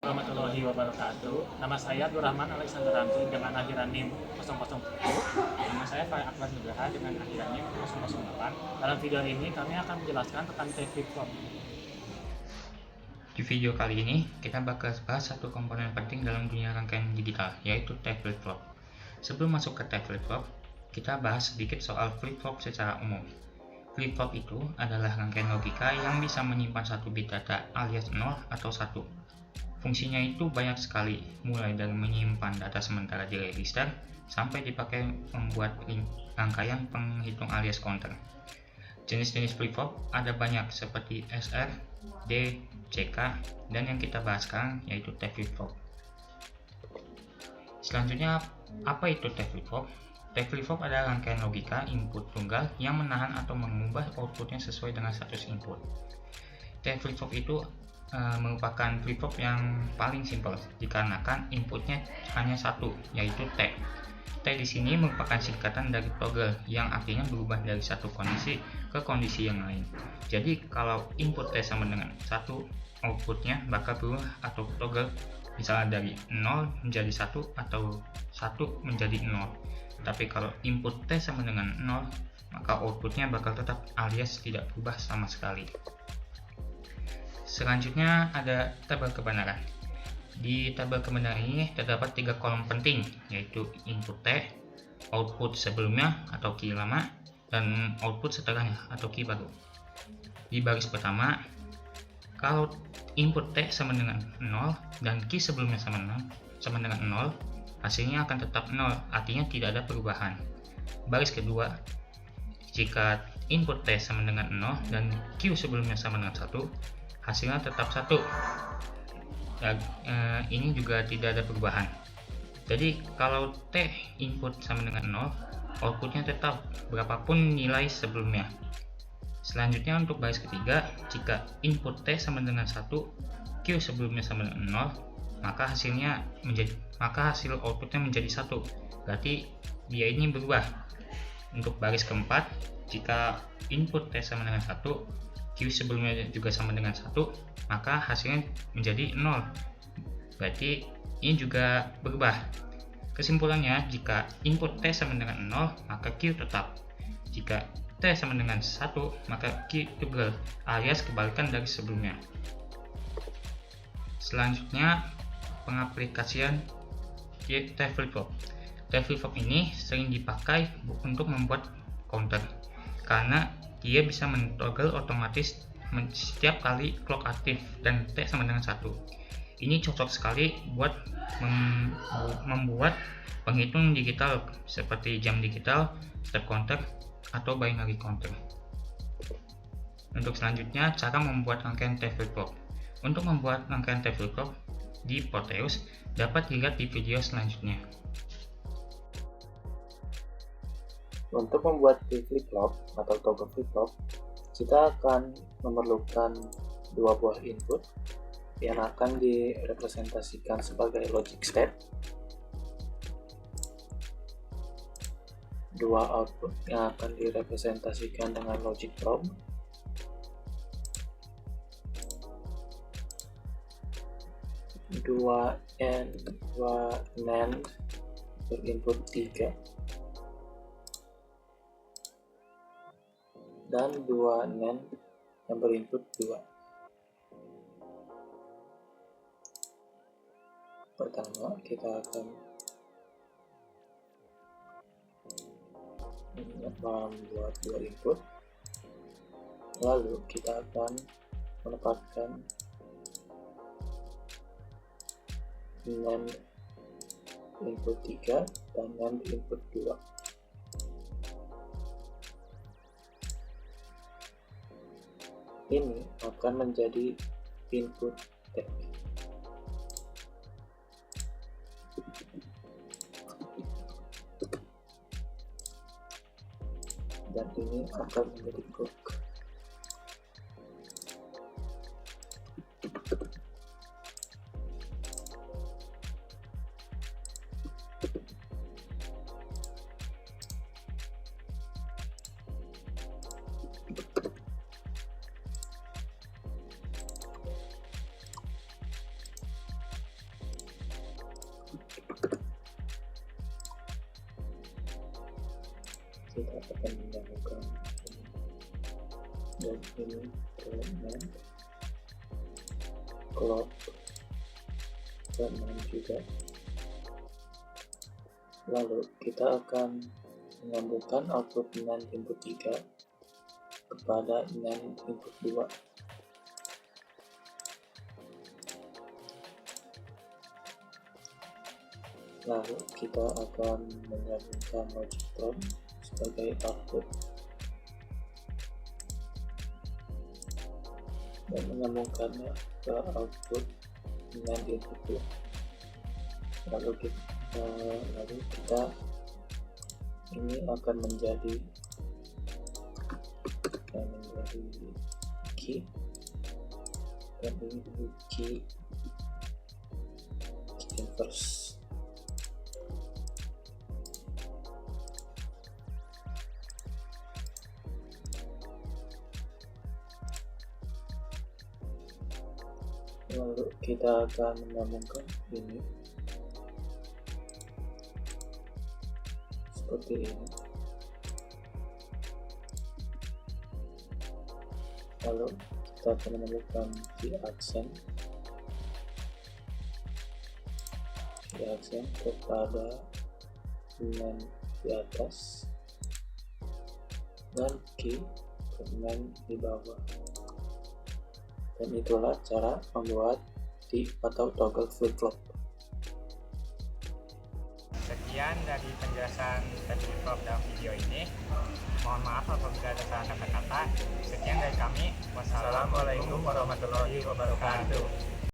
Warahmatullahi wabarakatuh. Nama saya Abdurrahman Alexander Ramzi dengan akhiran NIM 007. Nama saya Farid Akbar Nugraha dengan akhiran NIM 008. Dalam video ini kami akan menjelaskan tentang T flip-flop. Di video kali ini, kita bakal bahas satu komponen penting dalam dunia rangkaian digital, yaitu T flip-flop. Sebelum masuk ke T flip-flop, kita bahas sedikit soal flip-flop secara umum. Flip-flop itu adalah rangkaian logika yang bisa menyimpan satu bit data alias 0 atau 1. Fungsinya itu banyak sekali, mulai dari menyimpan data sementara di register, sampai dipakai membuat rangkaian penghitung alias counter. Jenis-jenis flip-flop ada banyak seperti SR, D, CK, dan yang kita bahas sekarang yaitu T flip-flop. Selanjutnya, apa itu T flip-flop? T flip-flop adalah rangkaian logika input tunggal yang menahan atau mengubah outputnya sesuai dengan status input. T flip-flop itu merupakan flip-flop yang paling simpel dikarenakan inputnya hanya satu, yaitu T. T di sini merupakan singkatan dari toggle yang artinya berubah dari satu kondisi ke kondisi yang lain. Jadi kalau input T sama dengan 1, outputnya bakal berubah atau toggle misalnya dari 0 menjadi 1 atau 1 menjadi 0. Tapi kalau input T sama dengan 0, maka outputnya bakal tetap alias tidak berubah sama sekali. Selanjutnya ada tabel kebenaran. Di tabel kebenaran ini terdapat 3 kolom penting, yaitu input T, output sebelumnya atau key lama, dan output setelahnya atau key baru. Di baris pertama, kalau input T sama dengan 0 dan key sebelumnya sama dengan 0, hasilnya akan tetap 0, artinya tidak ada perubahan. Baris kedua, jika input T sama dengan 0 dan Q sebelumnya sama dengan 1, hasilnya tetap 1. Ini juga tidak ada perubahan. Jadi kalau T input sama dengan 0, outputnya tetap berapapun nilai sebelumnya. Selanjutnya untuk baris ketiga, jika input T sama dengan 1, Q sebelumnya sama dengan 0, maka hasil outputnya menjadi 1. Berarti dia ini berubah. Untuk baris keempat, jika input T sama dengan 1, Q sebelumnya juga sama dengan 1, maka hasilnya menjadi 0. Berarti ini juga berubah. Kesimpulannya, jika input T sama dengan 0, maka Q tetap. Jika T sama dengan 1, maka Q toggle alias kebalikan dari sebelumnya. Selanjutnya, pengaplikasian T flip-flop. T flip-flop ini sering dipakai untuk membuat counter, karena dia bisa mentoggle otomatis setiap kali clock aktif dan T sama dengan 1. Ini cocok sekali buat membuat penghitung digital seperti jam digital, step counter, atau binary counter. Untuk selanjutnya, cara membuat rangkaian T flip-flop. Untuk membuat rangkaian T flip-flop di Proteus dapat dilihat di video selanjutnya. Untuk membuat T flip-flop atau toggle flip-flop, kita akan memerlukan 2 buah input yang akan direpresentasikan sebagai logic step, 2 output yang akan direpresentasikan dengan logic probe, 2 NAND berinput 3, dan 2 NAND yang berinput 2. Pertama, kita akan membuat 2 input, lalu kita akan menempatkan NAND input 3 dan NAND input 2. Ini akan menjadi input T. Dan ini akan menjadi clock. akan menyambungkan ini dan ini dengan clock ke-6 juga. Lalu kita akan menyambungkan output NAND input 3 kepada NAND input 2. Lalu kita akan menyambungkan logic tone sebagai output dan menyambungkannya ke output NAND input 2. Lalu kita ini akan menjadi key dan ini key inverse. Lalu kita akan menyambungkan ini seperti ini. Lalu kita akan menemukan key accent kepada NAND di atas dan key ke NAND di bawah. Dan itulah cara membuat TIG atau toggle flip-flop. Sekian dari penjelasan flip-flop dalam video ini. Mohon maaf apabila ada salah kata-kata. Sekian dari kami. Wassalamualaikum warahmatullahi wabarakatuh.